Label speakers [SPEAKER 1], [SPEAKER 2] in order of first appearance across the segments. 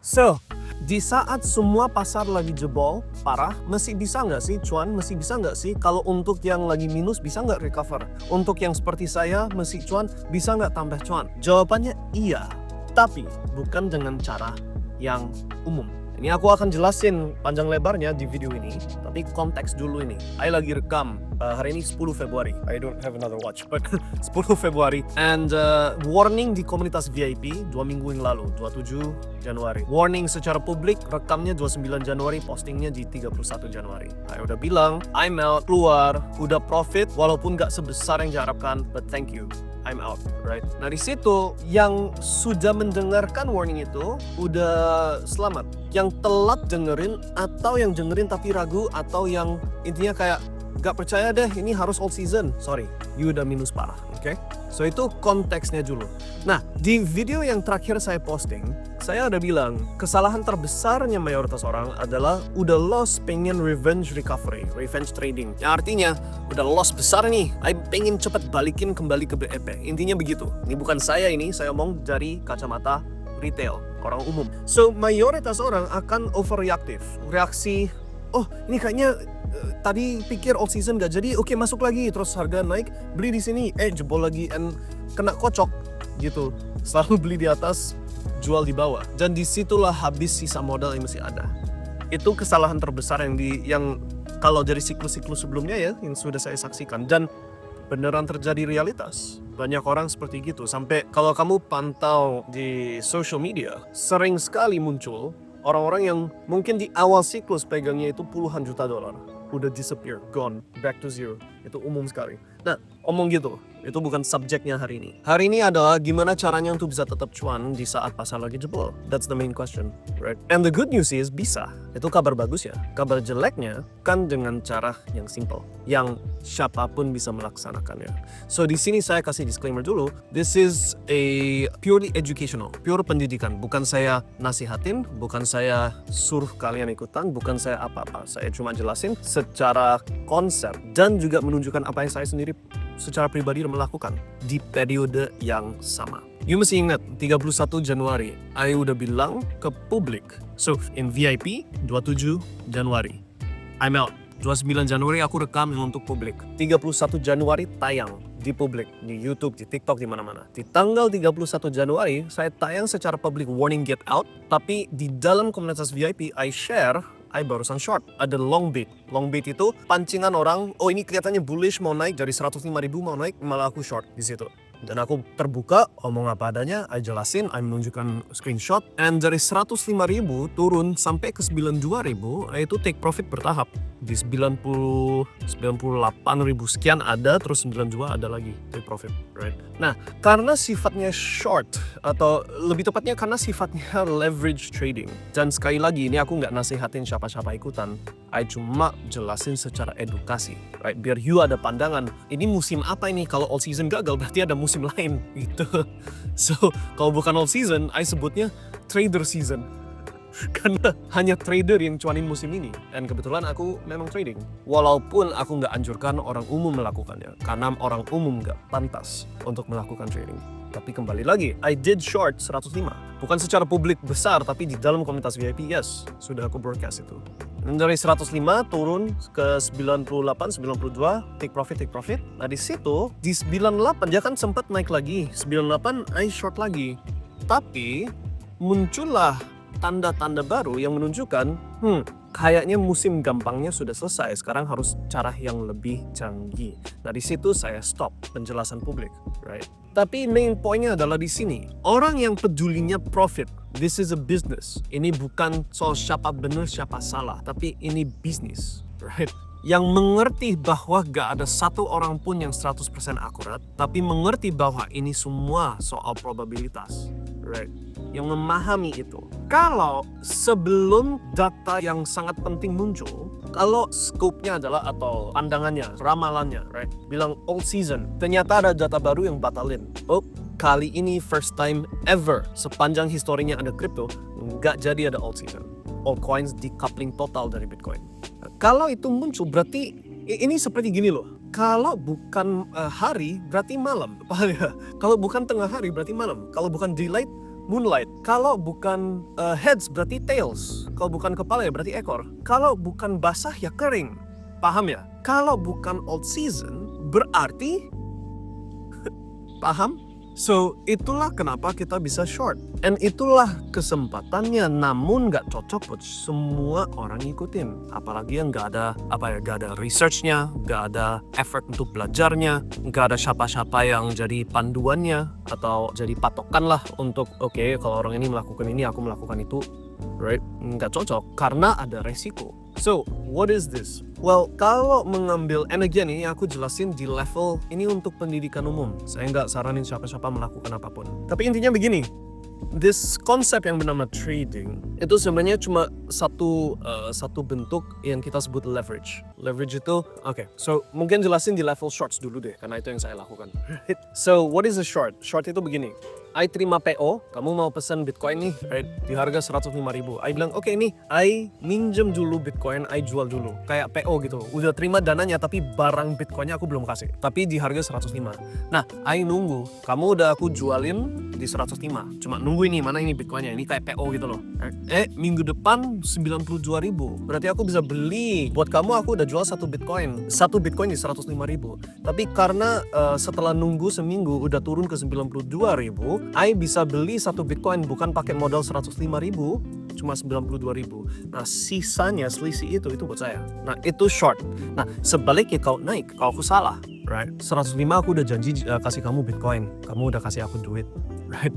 [SPEAKER 1] So, di saat semua pasar lagi jebol, parah, masih bisa nggak sih cuan? Masih bisa nggak sih? Kalau untuk yang lagi minus, bisa nggak recover? Untuk yang seperti saya, masih cuan, bisa nggak tambah cuan? Jawabannya iya, tapi bukan dengan cara yang umum. Ini aku akan jelasin panjang lebarnya di video ini, tapi konteks dulu ini. I lagi rekam hari ini 10 Februari. I don't have another watch, but 10 Februari. And warning di komunitas VIP 2 minggu yang lalu, 27 Januari. Warning secara publik, rekamnya 29 Januari, postingnya di 31 Januari. I udah bilang, I'm out, keluar, udah profit, walaupun gak sebesar yang diharapkan, but thank you. I'm out, right? Nah di situ yang sudah mendengarkan warning itu udah selamat. Yang telat dengerin atau yang dengerin tapi ragu atau yang intinya kayak gak percaya deh ini harus all season. Sorry, you udah minus parah, oke? So itu konteksnya dulu. Nah di video yang terakhir saya posting, saya udah bilang kesalahan terbesarnya mayoritas orang adalah udah loss pengen revenge recovery, revenge trading. Yang artinya udah loss besar nih, I pengen cepet balikin kembali ke BEP. Intinya begitu. Ini bukan saya omong dari kacamata retail, orang umum. So mayoritas orang akan overreactive, reaksi, oh ini kayaknya tadi pikir all season gak jadi, oke masuk lagi, terus harga naik, beli di sini, jebol lagi, and kena kocok gitu. Selalu beli di atas, jual di bawah, dan disitulah habis sisa modal yang masih ada. Itu kesalahan terbesar yang kalau dari siklus-siklus sebelumnya ya, yang sudah saya saksikan, dan beneran terjadi realitas. Banyak orang seperti gitu, sampai kalau kamu pantau di social media, sering sekali muncul orang-orang yang mungkin di awal siklus pegangnya itu puluhan juta dolar, udah disappear, gone, back to zero. Itu umum sekali. Nah, omong gitu, itu bukan subjeknya hari ini. Hari ini adalah gimana caranya untuk bisa tetap cuan di saat pasar lagi jebol. That's the main question, right? And the good news is bisa. Itu kabar bagus ya. Kabar jeleknya kan dengan cara yang simple, yang siapapun bisa melaksanakannya. So di sini saya kasih disclaimer dulu. This is a purely educational, pure pendidikan. Bukan saya nasihatin, bukan saya suruh kalian ikutan, bukan saya apa-apa. Saya cuma jelasin secara konsep dan juga menunjukkan apa yang saya sendiri secara pribadi melakukan di periode yang sama. You mesti ingat, 31 Januari, I udah bilang ke publik. So, in VIP, 27 Januari, I'm out. 29 Januari aku rekam untuk publik. 31 Januari tayang di publik, di YouTube, di TikTok, di mana-mana. Di tanggal 31 Januari, saya tayang secara publik warning get out, tapi di dalam komunitas VIP, I share, I barusan short. Ada long bait. Long bait itu pancingan orang, oh ini kelihatannya bullish mau naik dari 105.000 mau naik, malah aku short di situ. Dan aku terbuka, omong apa adanya, I jelasin, I menunjukkan screenshot, and dari 105.000 turun sampai ke 92.000, itu take profit bertahap. Di 98.000 sekian ada, terus 92 ada lagi take profit, right? Nah, karena sifatnya short, atau lebih tepatnya karena sifatnya leverage trading, dan sekali lagi ini aku nggak nasihatin siapa-siapa ikutan, I cuma jelasin secara edukasi, right? Biar you ada pandangan, ini musim apa ini? Kalau all season gagal berarti ada musim lain gitu. So, kalau bukan all season, I sebutnya trader season. Karena hanya trader yang cuanin musim ini. Dan kebetulan aku memang trading. Walaupun aku nggak anjurkan orang umum melakukannya. Karena orang umum nggak pantas untuk melakukan trading. Tapi kembali lagi, I did short 105. Bukan secara publik besar, tapi di dalam komunitas VIP, yes. Sudah aku broadcast itu. Dan dari 105 turun ke 98, 92, take profit. Nah di situ, di 98 dia kan sempat naik lagi. 98 I short lagi. Tapi muncullah tanda-tanda baru yang menunjukkan, kayaknya musim gampangnya sudah selesai. Sekarang harus cara yang lebih canggih. Nah di situ saya stop penjelasan publik, right? Tapi main pointnya adalah di sini. Orang yang pedulinya profit, this is a business. Ini bukan soal siapa benar siapa salah, tapi ini bisnis, right? Yang mengerti bahwa gak ada satu orang pun yang 100% akurat, tapi mengerti bahwa ini semua soal probabilitas, right? Yang memahami itu. Kalau sebelum data yang sangat penting muncul, kalau scope-nya adalah atau pandangannya, ramalannya, right? Bilang all season, ternyata ada data baru yang batalin. Oh, kali ini first time ever sepanjang historinya ada crypto, nggak jadi ada all season. Altcoins decoupling total dari Bitcoin. Nah, kalau itu muncul berarti ini seperti gini loh. Kalau bukan hari berarti malam. Kalau bukan tengah hari berarti malam. Kalau bukan daylight moonlight. Kalau bukan heads berarti tails. Kalau bukan kepala ya berarti ekor. Kalau bukan basah ya kering. Paham ya? Kalau bukan old season berarti paham? So, itulah kenapa kita bisa short. And itulah kesempatannya, namun nggak cocok buat semua orang ngikutin. Apalagi yang nggak ada researchnya, nggak ada effort untuk belajarnya, nggak ada siapa-siapa yang jadi panduannya, atau jadi patokan lah untuk, oke, kalau orang ini melakukan ini, aku melakukan itu. Right? Nggak cocok, karena ada resiko. So, what is this? Well, kalau mengambil, and again ini aku jelasin di level ini untuk pendidikan umum. Saya nggak saranin siapa-siapa melakukan apapun. Tapi intinya begini, this konsep yang bernama trading itu sebenarnya cuma satu bentuk yang kita sebut leverage. Leverage itu, so mungkin jelasin di level shorts dulu deh, karena itu yang saya lakukan. So, what is a short? Short itu begini. I terima PO, kamu mau pesan Bitcoin nih, right? Di harga 105.000. I bilang, oke nih, I minjem dulu Bitcoin, I jual dulu. Kayak PO gitu. Udah terima dananya, tapi barang Bitcoinnya aku belum kasih. Tapi di harga 105. Nah, I nunggu. Kamu udah aku jualin di 105. Cuma nunggu ini, mana ini Bitcoinnya. Ini kayak PO gitu loh. Minggu depan 92.000. Berarti aku bisa beli. Buat kamu aku udah jual satu Bitcoin di 105.000. Tapi karena setelah nunggu seminggu udah turun ke 92.000, I bisa beli satu Bitcoin bukan pakai modal 105.000, cuma 92.000. Nah, sisanya selisih itu buat saya. Nah, itu short. Nah, sebaliknya kalau naik, kalau aku salah, right? 105 aku udah janji kasih kamu Bitcoin, kamu udah kasih aku duit, right?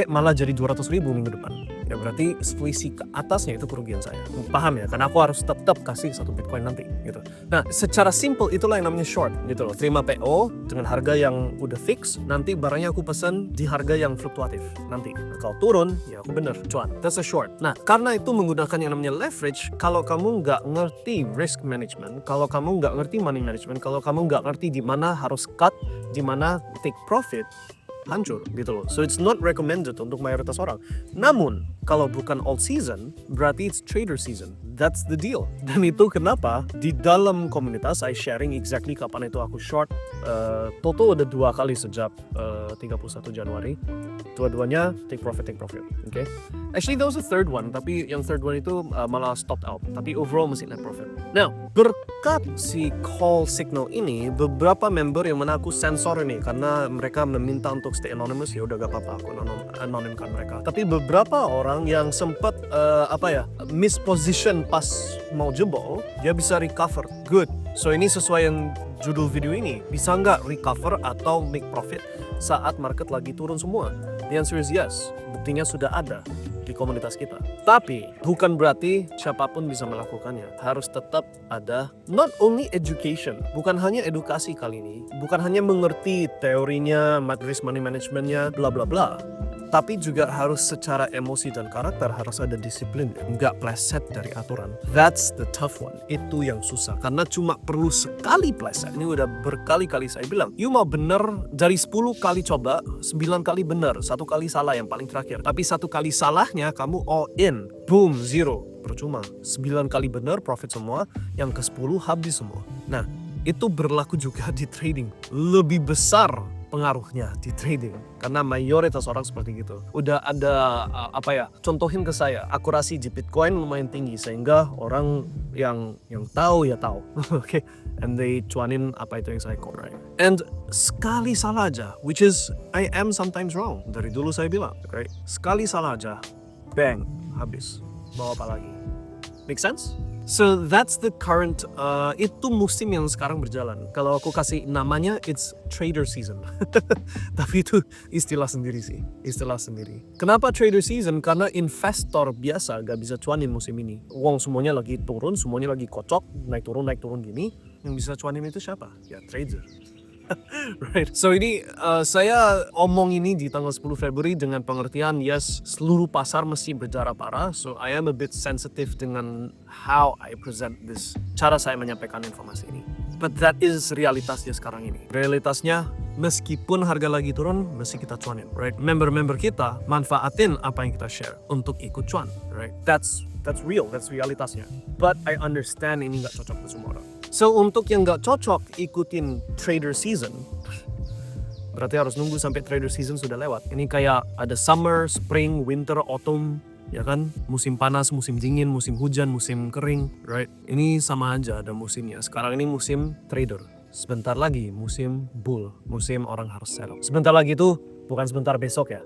[SPEAKER 1] Malah jadi 200.000 minggu depan. Ya berarti selisih ke atasnya itu kerugian saya. Paham ya? Karena aku harus tetap kasih satu Bitcoin nanti gitu. Nah, secara simple itulah yang namanya short gitu loh. Terima PO dengan harga yang udah fix, nanti barangnya aku pesan di harga yang fluktuatif nanti. Kalau turun, ya aku bener cuan. That's a short. Nah, karena itu menggunakan yang namanya leverage, kalau kamu nggak ngerti risk management, kalau kamu nggak ngerti money management, kalau kamu nggak ngerti di mana harus cut, di mana take profit, hancur gitu loh. So it's not recommended untuk mayoritas orang. Namun kalau bukan all season, berarti it's trader season. That's the deal. Dan itu kenapa di dalam komunitas I sharing exactly kapan itu aku short. Total ada 2 kali sejak 31 Januari. Dua-duanya take profit. Okay? Actually there was a third one, tapi yang third one itu malah stopped out. Tapi overall masih net profit. Now, berkat si call signal ini, beberapa member yang mana aku sensor ini karena mereka meminta untuk stay anonymous, ya udah gak apa-apa aku anonymkan mereka. Tapi beberapa orang yang sempat misposition pas mau jebol, dia bisa recover. Good. So ini sesuai yang judul video ini. Bisa nggak recover atau make profit saat market lagi turun semua? The answer is yes. Buktinya sudah ada di komunitas kita. Tapi bukan berarti siapapun bisa melakukannya. Harus tetap ada not only education, bukan hanya edukasi kali ini, bukan hanya mengerti teorinya, risk money managementnya, bla bla bla. Tapi juga harus secara emosi dan karakter harus ada disiplin, nggak pleset dari aturan. That's the tough one. Itu yang susah, karena cuma perlu sekali pleset. Ini udah berkali-kali saya bilang, you mau bener dari 10 kali coba, 9 kali bener, 1 kali salah yang paling terakhir. Tapi 1 kali salahnya kamu all in, boom, zero. Percuma, 9 kali bener profit semua, yang ke-10 habis semua. Nah, itu berlaku juga di trading. Lebih besar pengaruhnya di trading karena mayoritas orang seperti gitu. Udah ada contohin ke saya, akurasi di Bitcoin lumayan tinggi sehingga orang yang tahu ya tahu. Okay, and they cuanin apa itu yang saya call, right? And sekali salah aja, which is I am sometimes wrong. Dari dulu saya bilang, right? Sekali salah aja, bang, habis. Mau apa lagi? Make sense? So that's the current, itu musim yang sekarang berjalan. Kalau aku kasih namanya, it's trader season. Tapi itu istilah sendiri sih, istilah sendiri. Kenapa trader season? Karena investor biasa gak bisa cuanin musim ini. Uang semuanya lagi turun, semuanya lagi kocok, naik turun gini. Yang bisa cuanin itu siapa? Ya trader. Right. So ini saya omong ini di tanggal 10 Februari dengan pengertian yes, seluruh pasar mesti berjarak parah. So I am a bit sensitive dengan how I present this, cara saya menyampaikan informasi ini. But that is realitasnya sekarang ini. Realitasnya meskipun harga lagi turun, mesti kita cuanin, right? Member-member kita manfaatin apa yang kita share untuk ikut cuan, right? That's real, that's realitasnya. But I understand ini nggak cocok untuk semua orang. So untuk yang nggak cocok ikutin trader season, berarti harus nunggu sampai trader season sudah lewat. Ini kayak ada summer, spring, winter, autumn, ya kan? Musim panas, musim dingin, musim hujan, musim kering, right? Ini sama aja ada musimnya. Sekarang ini musim trader. Sebentar lagi musim bull, musim orang harus sell. Sebentar lagi itu bukan sebentar besok ya,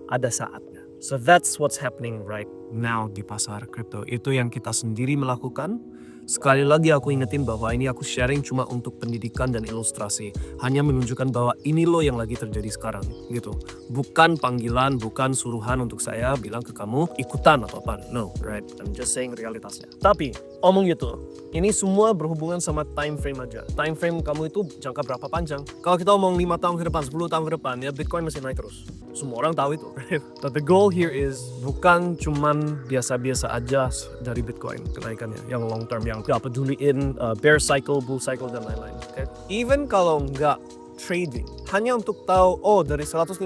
[SPEAKER 1] ada saatnya. So that's what's happening right now di pasar kripto. Itu yang kita sendiri melakukan. Sekali lagi aku ingetin bahwa ini aku sharing cuma untuk pendidikan dan ilustrasi. Hanya menunjukkan bahwa ini loh yang lagi terjadi sekarang gitu. Bukan panggilan, bukan suruhan untuk saya bilang ke kamu ikutan atau apa. No, right? I'm just saying realitasnya. Tapi omong gitu, ini semua berhubungan sama time frame aja. Time frame kamu itu jangka berapa panjang. Kalau kita omong 5 tahun ke depan, 10 tahun ke depan, ya Bitcoin masih naik terus. Semua orang tahu itu. But the goal here is bukan cuman biasa-biasa aja dari Bitcoin kenaikannya, yang long term, yang gak peduliin bear cycle, bull cycle, dan lain-lain. Okay? Even kalau nggak trading, hanya untuk tahu, oh dari 105.000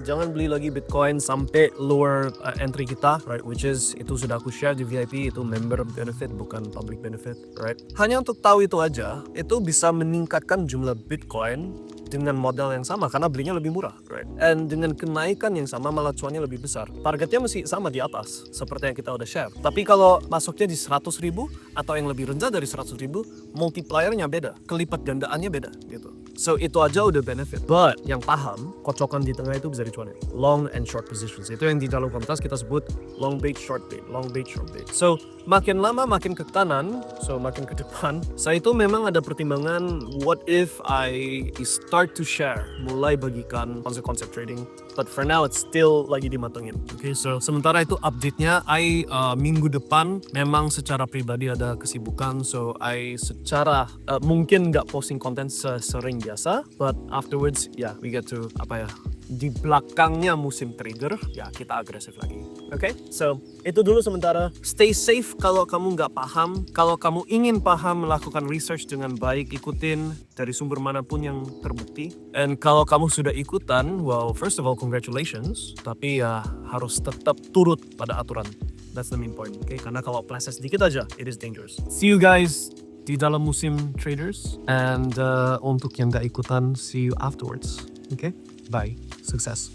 [SPEAKER 1] jangan beli lagi Bitcoin sampai lower entry kita, right? Which is, itu sudah aku share di VIP, itu member benefit, bukan public benefit, right? Hanya untuk tahu itu aja, itu bisa meningkatkan jumlah Bitcoin dengan modal yang sama karena belinya lebih murah, right? And dengan kenaikan yang sama malah cuannya lebih besar. Targetnya masih sama di atas, seperti yang kita udah share. Tapi kalau masuknya di 100.000 atau yang lebih rendah dari 100.000, multipliernya beda, kelipat gandaannya beda, gitu. So itu aja udah benefit. But yang paham, kocokan di tengah itu bisa dicuanin. Long and short positions. Itu yang di dalam komunitas kita sebut long bait, short bait, long bait, short bait. So makin lama makin ke kanan, so makin ke depan, saya itu memang ada pertimbangan what if I start to share, mulai bagikan konsep-konsep trading. But for now it's still lagi dimatengin. Okay, so sementara itu update-nya, minggu depan memang secara pribadi ada kesibukan, so secara mungkin nggak posting konten sesering biasa, but afterwards we get to di belakangnya musim trader, kita agresif lagi. Okay, so itu dulu sementara. Stay safe kalau kamu nggak paham. Kalau kamu ingin paham, melakukan research dengan baik, ikutin dari sumber manapun yang terbukti. And kalau kamu sudah ikutan, well, first of all, congratulations. Tapi harus tetap turut pada aturan. That's the main point. Okay, karena kalau pleset sedikit aja, it is dangerous. See you guys di dalam musim traders. And untuk yang nggak ikutan, see you afterwards. Okay, bye. Success.